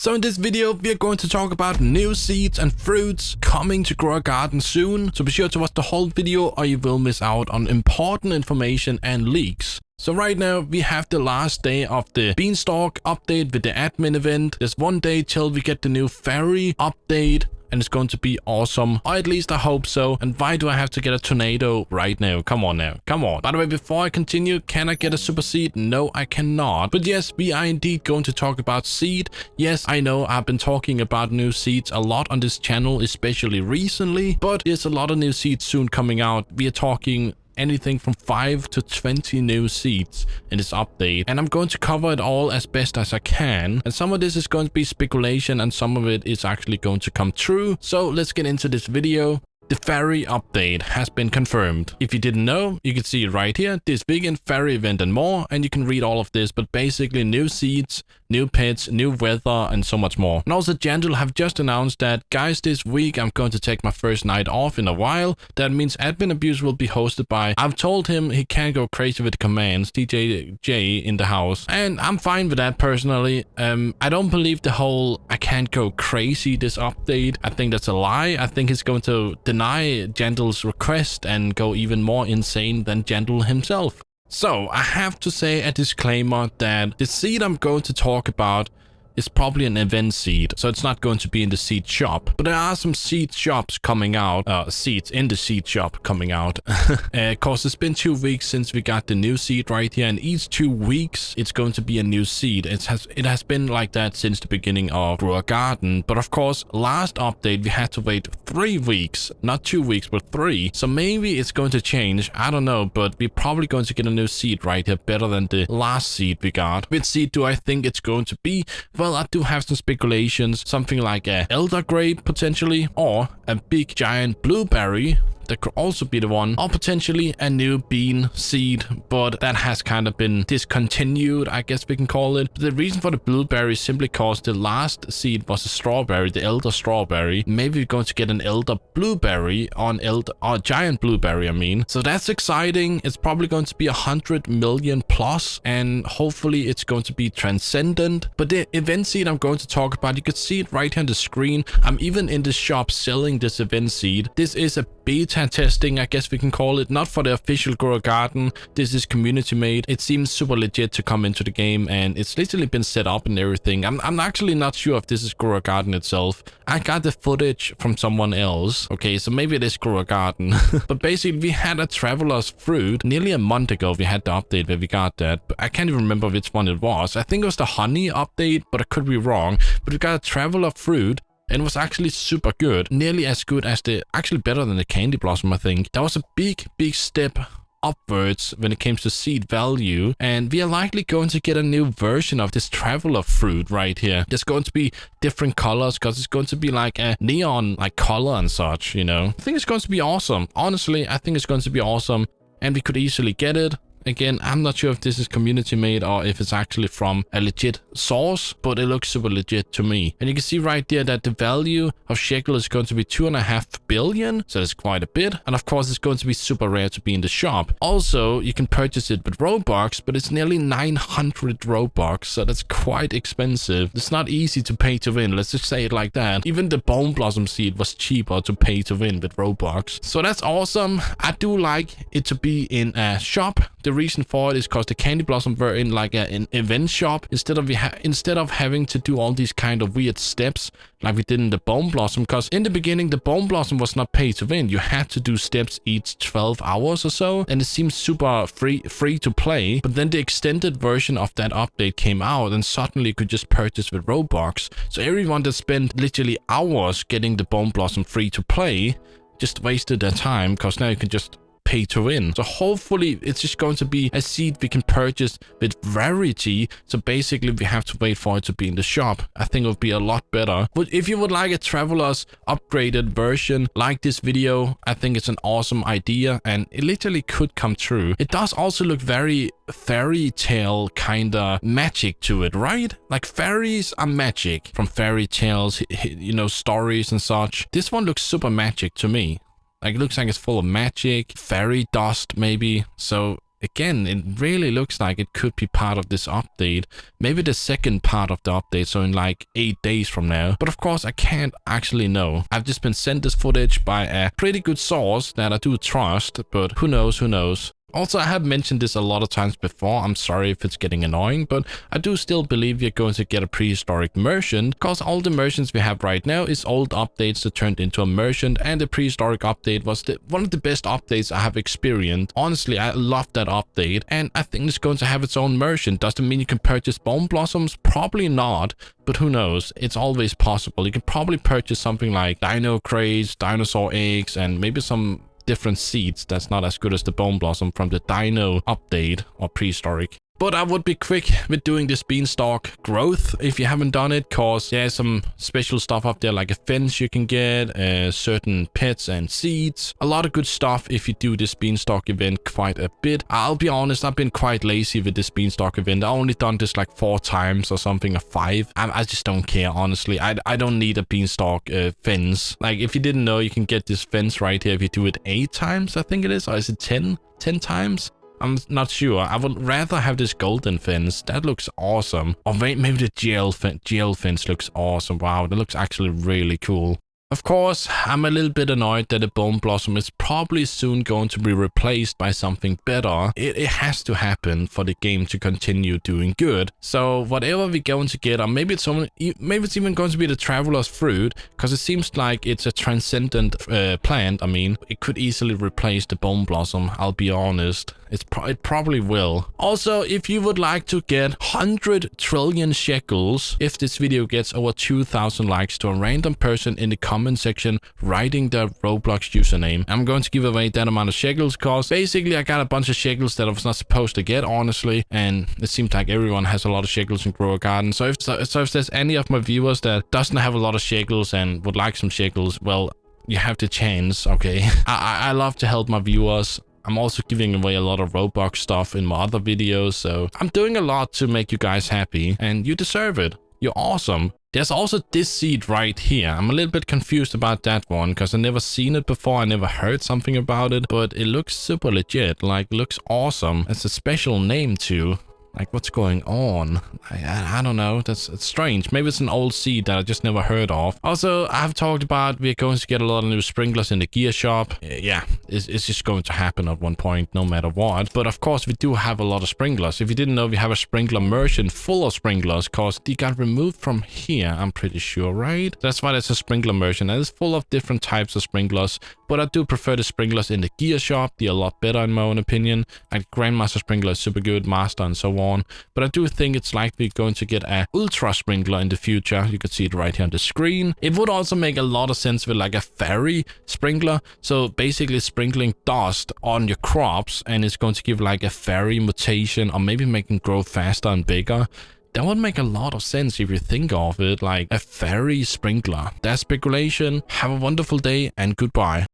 So in this video, we are going to talk about new seeds and fruits coming to Grow a Garden soon. So be sure to watch the whole video or you will miss out on important information and leaks. So right now, we have the last day of the Beanstalk update with the admin event. There's one day till we get the new fairy update. And it's going to be awesome, or at least I hope so. And why do I have to get a tornado right now? Come on now, come on. By the way, before I continue, can I get a super seed? No, I cannot. But yes, we are indeed going to talk about seed. Yes, I know I've been talking about new seeds a lot on this channel, especially recently. But there's a lot of new seeds soon coming out. We are talking anything from 5 to 20 new seeds in this update, and I'm going to cover it all as best as I can. And some of this is going to be speculation and some of it is actually going to come true. So let's get into this video. The fairy update has been confirmed. If you didn't know, you can see it right here. This weekend fairy event and more, and you can read all of this, but basically new seeds, new pets, new weather, and so much more. And also Shackle have just announced that, guys, this week I'm going to take my first night off in a while. That means admin abuse will be hosted by, I've told him he can't go crazy with the commands, TJJ in the house. And I'm fine with that personally. I don't believe the whole I can't go crazy this update. I think that's a lie. I think he's going to deny Shackle's request and go even more insane than Shackle himself. So I have to say a disclaimer that the seed I'm going to talk about is probably an event seed, so it's not going to be in the seed shop. But there are some seed shops coming out, seeds in the seed shop coming out. Cause it's been 2 weeks since we got the new seed right here, and each 2 weeks it's going to be a new seed. It has been like that since the beginning of Grow a Garden. But of course, last update we had to wait 3 weeks, not 2 weeks, but 3. So maybe it's going to change. I don't know, but we're probably going to get a new seed right here, better than the last seed we got. Which seed do I think it's going to be? Well, I do have some speculations, something like a elder grape potentially, or a big giant blueberry. That could also be the one, or potentially a new bean seed, but that has kind of been discontinued, I guess we can call it. But the reason for the blueberry is simply because the last seed was a strawberry, the elder strawberry. Maybe we're going to get an elder blueberry or giant blueberry, I mean. So that's exciting. It's probably going to be 100 million plus, and hopefully it's going to be transcendent. But the event seed I'm going to talk about, you could see it right here on the screen. I'm even in the shop selling this event seed. This is a beta testing, I guess we can call it, not for the official Grow a Garden. This is community made. It seems super legit to come into the game, and it's literally been set up and everything. I'm actually not sure if this is Grow a Garden itself. I got the footage from someone else. Okay, so maybe it is Grow a Garden. But basically we had a traveler's fruit nearly a month ago. We had the update where we got that, but I can't even remember which one it was. I think it was the honey update, but I could be wrong. But we got a traveler fruit, and was actually super good, nearly as good as actually better than the candy blossom, I think. That was a big step upwards when it comes to seed value, and we are likely going to get a new version of this traveler fruit right here. There's going to be different colors because it's going to be like a neon like color and such, you know. I think it's going to be awesome. Honestly, I think it's going to be awesome, and we could easily get it. Again, I'm not sure if this is community made or if it's actually from a legit source, but it looks super legit to me. And you can see right there that the value of Shackle is going to be 2.5 billion. So that's quite a bit. And of course, it's going to be super rare to be in the shop. Also, you can purchase it with Robux, but it's nearly 900 Robux. So that's quite expensive. It's not easy to pay to win. Let's just say it like that. Even the Bone Blossom seed was cheaper to pay to win with Robux. So that's awesome. I do like it to be in a shop. The reason for it is because the candy blossom were in like an event shop instead of having to do all these kind of weird steps like we did in the bone blossom. Because in the beginning the bone blossom was not pay to win. You had to do steps each 12 hours or so, and it seems super free to play. But then the extended version of that update came out, and suddenly you could just purchase with Robux. So everyone that spent literally hours getting the bone blossom free to play just wasted their time, because now you can just pay to win. So hopefully it's just going to be a seed we can purchase with rarity. So basically we have to wait for it to be in the shop. I think it would be a lot better. But if you would like a traveler's upgraded version like this video, I think it's an awesome idea, and it literally could come true. It does also look very fairy tale kind of magic to it, right? Like fairies are magic from fairy tales, you know, stories and such. This one looks super magic to me. Like, it looks like it's full of magic, fairy dust maybe. So again, it really looks like it could be part of this update. Maybe the second part of the update, so in like 8 days from now. But of course, I can't actually know. I've just been sent this footage by a pretty good source that I do trust, but who knows, who knows. Also, I have mentioned this a lot of times before. I'm sorry if it's getting annoying, but I do still believe you're going to get a prehistoric merchant, because all the merchants we have right now is old updates that turned into a merchant, and the prehistoric update was one of the best updates I have experienced. Honestly, I love that update, and I think it's going to have its own merchant. Does it mean you can purchase bone blossoms? Probably not, but who knows? It's always possible. You can probably purchase something like dino crates, dinosaur eggs, and maybe some different seeds that's not as good as the bone blossom from the dino update or prehistoric. But I would be quick with doing this beanstalk growth if you haven't done it, cause there's some special stuff up there like a fence you can get, certain pets and seeds. A lot of good stuff if you do this beanstalk event quite a bit. I'll be honest, I've been quite lazy with this beanstalk event. I only done this like 4 times or something, or 5. I just don't care, honestly. I don't need a beanstalk fence. Like, if you didn't know, you can get this fence right here if you do it 8 times, I think it is, or is it 10 times? I'm not sure. I would rather have this golden fence. That looks awesome. Or maybe the gel fence looks awesome. Wow, that looks actually really cool. Of course, I'm a little bit annoyed that the bone blossom is probably soon going to be replaced by something better. It has to happen for the game to continue doing good. So whatever we're going to get, or maybe it's even going to be the traveler's fruit, because it seems like it's a transcendent plant. I mean, it could easily replace the bone blossom. I'll be honest. It probably will. Also, if you would like to get 100 trillion shekels, if this video gets over 2,000 likes, to a random person in the comment section writing their Roblox username, I'm going to give away that amount of shekels, because basically I got a bunch of shekels that I was not supposed to get, honestly, and it seems like everyone has a lot of shekels in Grow a Garden. So if there's any of my viewers that doesn't have a lot of shekels and would like some shekels, well, you have the chance, okay? I love to help my viewers. I'm also giving away a lot of Roblox stuff in my other videos, so I'm doing a lot to make you guys happy, and you deserve it. You're awesome. There's also this seed right here. I'm a little bit confused about that one, because I've never seen it before. I never heard something about it, but it looks super legit. Like, looks awesome. It's a special name too. Like, what's going on? I don't know. It's strange. Maybe it's an old seed that I just never heard of. Also, I've talked about we're going to get a lot of new sprinklers in the gear shop. Yeah, it's just going to happen at one point, no matter what. But of course, we do have a lot of sprinklers. If you didn't know, we have a sprinkler merchant full of sprinklers, because they got removed from here, I'm pretty sure, right? That's why there's a sprinkler merchant, and it's full of different types of sprinklers. But I do prefer the sprinklers in the gear shop. They're a lot better in my own opinion. Like, Grandmaster sprinkler is super good, Master and so on. But I do think it's likely going to get a ultra sprinkler in the future. You can see it right here on the screen. It would also make a lot of sense with like a fairy sprinkler. So basically sprinkling dust on your crops, and it's going to give like a fairy mutation, or maybe make them grow faster and bigger. That would make a lot of sense if you think of it, like a fairy sprinkler. That's speculation. Have a wonderful day and goodbye.